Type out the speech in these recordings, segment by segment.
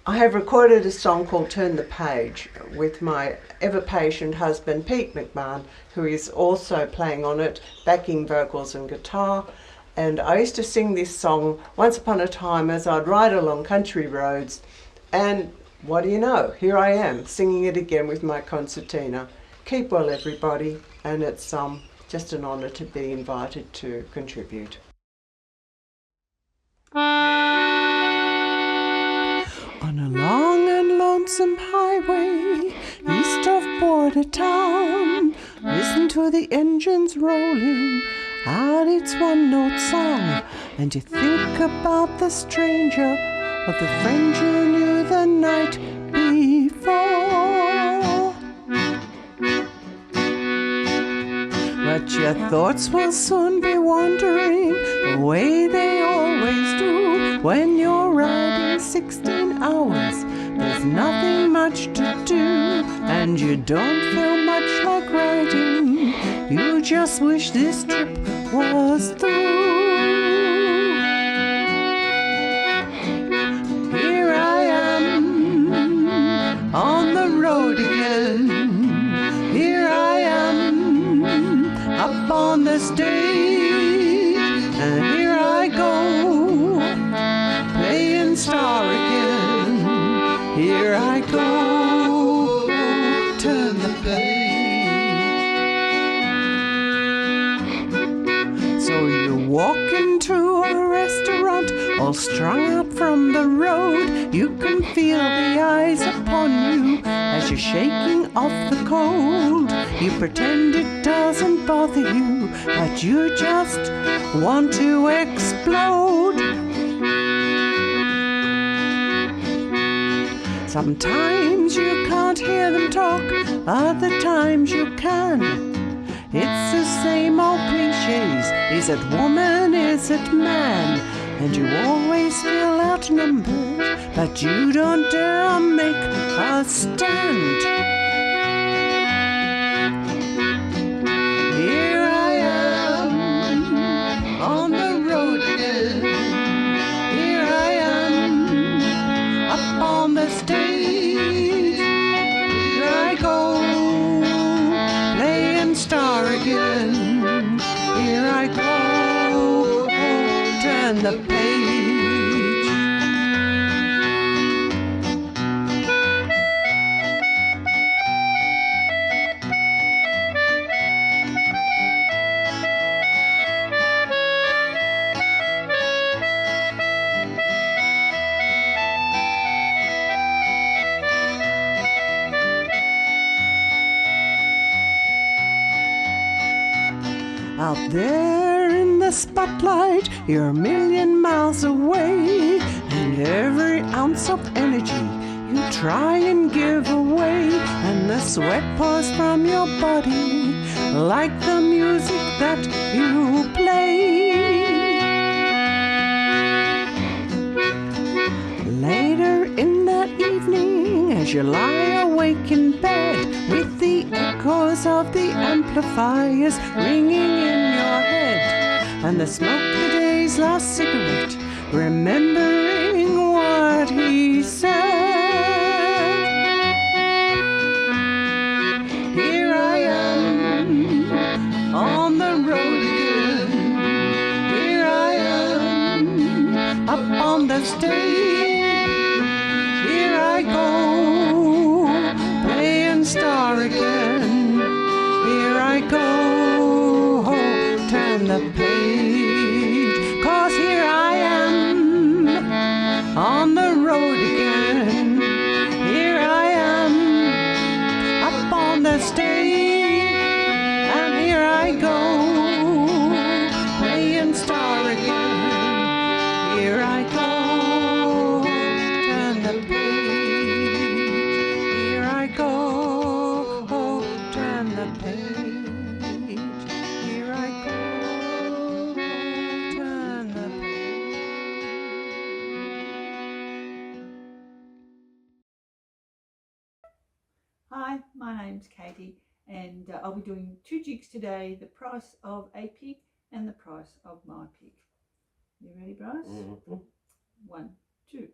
I have recorded a song called Turn the Page with my ever-patient husband Pete McMahon, who is also playing on it, backing vocals and guitar. And I used to sing this song once upon a time as I'd ride along country roads, and what do you know, here I am singing it again with my concertina. Keep well everybody, and it's just an honour to be invited to contribute. On a long and lonesome highway east of Border Town, listen to the engines rolling out its one-note song, and you think about the stranger or the friend you knew the night before. But your thoughts will soon be wandering the way they always do when you're riding 16 hours. There's nothing much to do, and you don't feel much like riding. You just wish this trip was through. Here I am on the road again. Here I am up on the stage, and here I go playing star again. Here I go, turn the page. So you walk into a restaurant all strung out from the road. You can feel the eyes upon you as you're shaking off the cold. You pretend it doesn't bother you, but you just want to explode. Sometimes you can't hear them talk, other times you can. It's the same old cliches. Is it woman, is it man? And you always feel outnumbered, but you don't dare make a stand. Here I am on the road again. Here I am up on the stage. Here I go playing star again. Here I go, turn the page. Out there in the spotlight, you're a million miles away, and every ounce of energy you try and give away, and the sweat pours from your body like the music that you play. Later in the evening, as you lie awake in bed, with the echoes of the amplifiers ringing in your head, and the smoke of the day's last cigarette, remembering what he said. Here I am on the road again. Here I am up on the stage. Here I go playing star again. Here I go, turn the page. 'Cause here I am on the road again. Here I am up on the stage, and here I go playing star again. Here I go, turn the page. Here I go, turn the page. Here I go, turn the page. Hi, my name's Katy, and I'll be doing 2 jigs today, the price of a pig and the price of my pig. You ready, Bryce? 1, 2.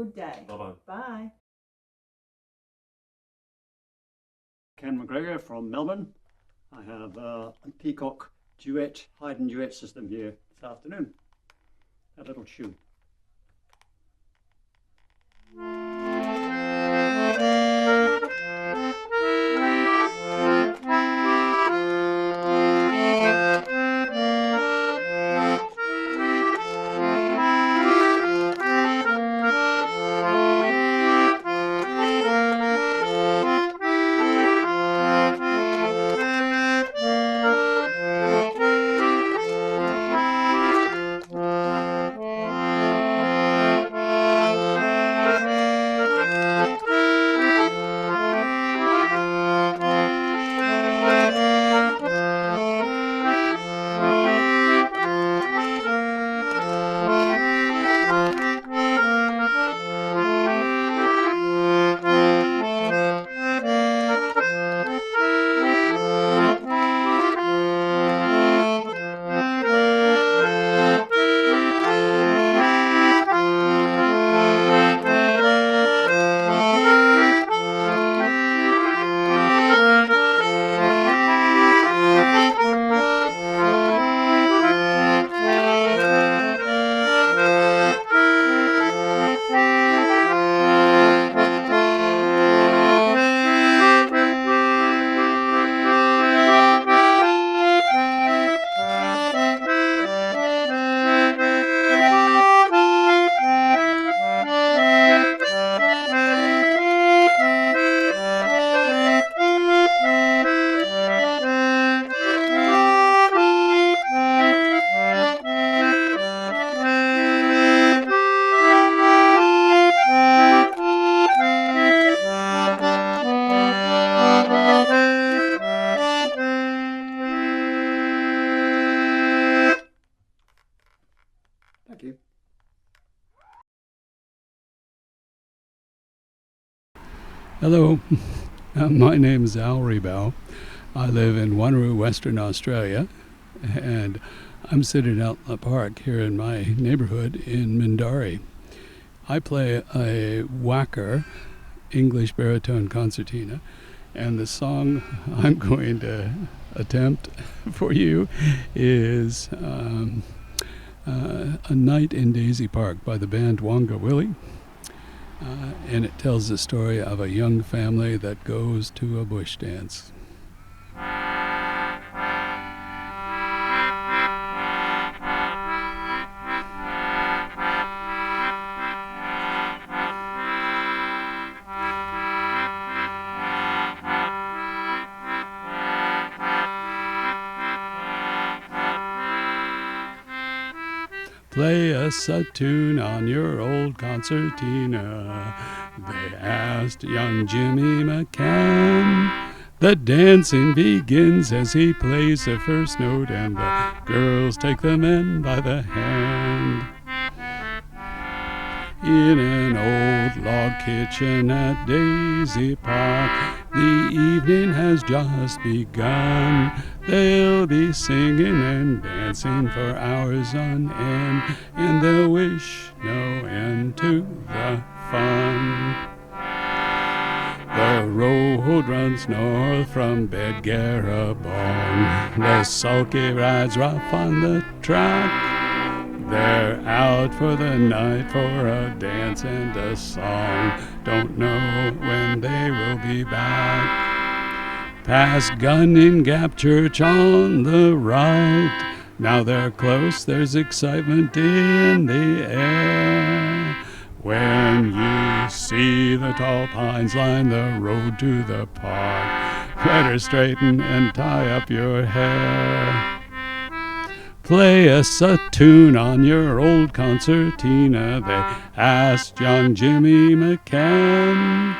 good day. Bye-bye. Bye. Ken McGregor from Melbourne. I have a peacock duet, Haydn duet system here this afternoon. A little tune. Thank you. Hello, my name is Al Reibau. I live in Wanneroo, Western Australia, and I'm sitting out in the park here in my neighborhood in Mindarie. I play a whacker, English baritone concertina, and the song I'm going to attempt for you is A Night in Daisy Park by the band Wonga Willie. And it tells the story of a young family that goes to a bush dance. Play us a tune on your old concertina, they asked young Jimmy McCann. The dancing begins as he plays the first note, and the girls take the men by the hand. In an old log kitchen at Daisy Park, the evening has just begun. They'll be singing and dancing for hours on end, and they'll wish no end to the fun. The road runs north from Bedgarabong. The sulky rides rough on the track. They're out for the night for a dance and a song. Don't know when they will be back. Past Gunning Gap Church on the right. Now they're close, there's excitement in the air. When you see the tall pines line the road to the park, better straighten and tie up your hair. Play us a tune on your old concertina, they asked young Jimmy McCann.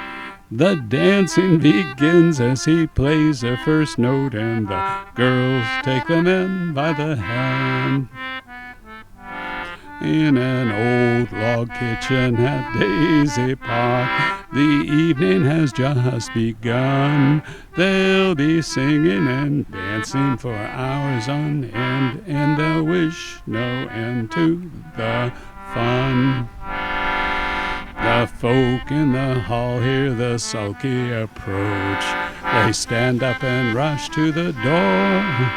The dancing begins as he plays the first note, and the girls take the men by the hand. In an old log kitchen at Daisy Park, the evening has just begun. They'll be singing and dancing for hours on end, and they'll wish no end to the fun. The The folk in the hall hear the sulky approach. They stand up and rush to the door.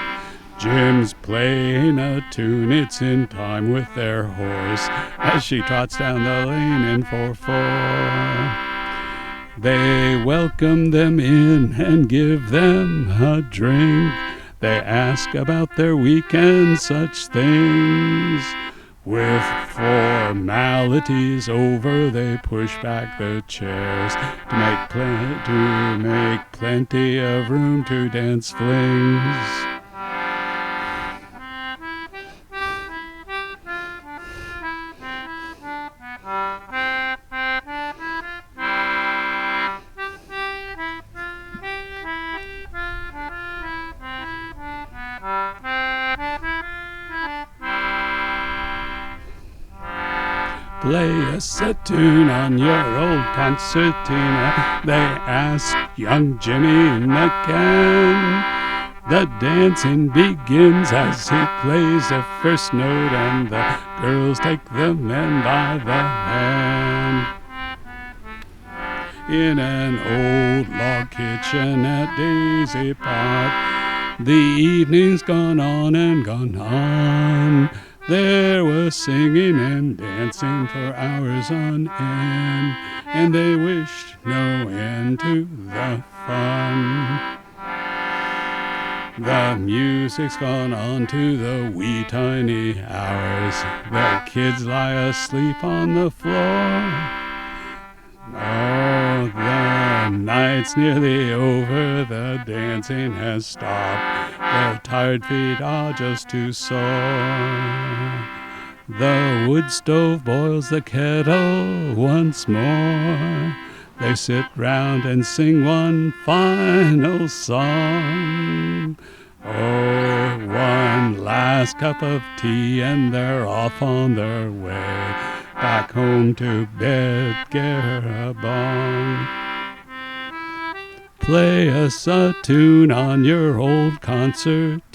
Jim's playing a tune, it's in time with their horse, as she trots down the lane in 4/4. They welcome them in and give them a drink. They ask about their week and such things. With formalities over, they push back the chairs to make plenty of room to dance flings. Play us a tune on your old concertina, they ask young Jimmy McMahon. The dancing begins as he plays the first note, and the girls take the men by the hand. In an old log kitchen at Daisy Pot, the evening's gone on and gone on. There was singing and dancing for hours on end, and they wished no end to the fun. The music's gone on to the wee tiny hours. The kids lie asleep on the floor. Oh, the night's nearly over, the dancing has stopped. The tired feet are just too sore. The wood stove boils the kettle once more. They sit round and sing one final song. Oh, one last cup of tea and they're off on their way back home to Bedgarabong. Play us a tune on your old concertina.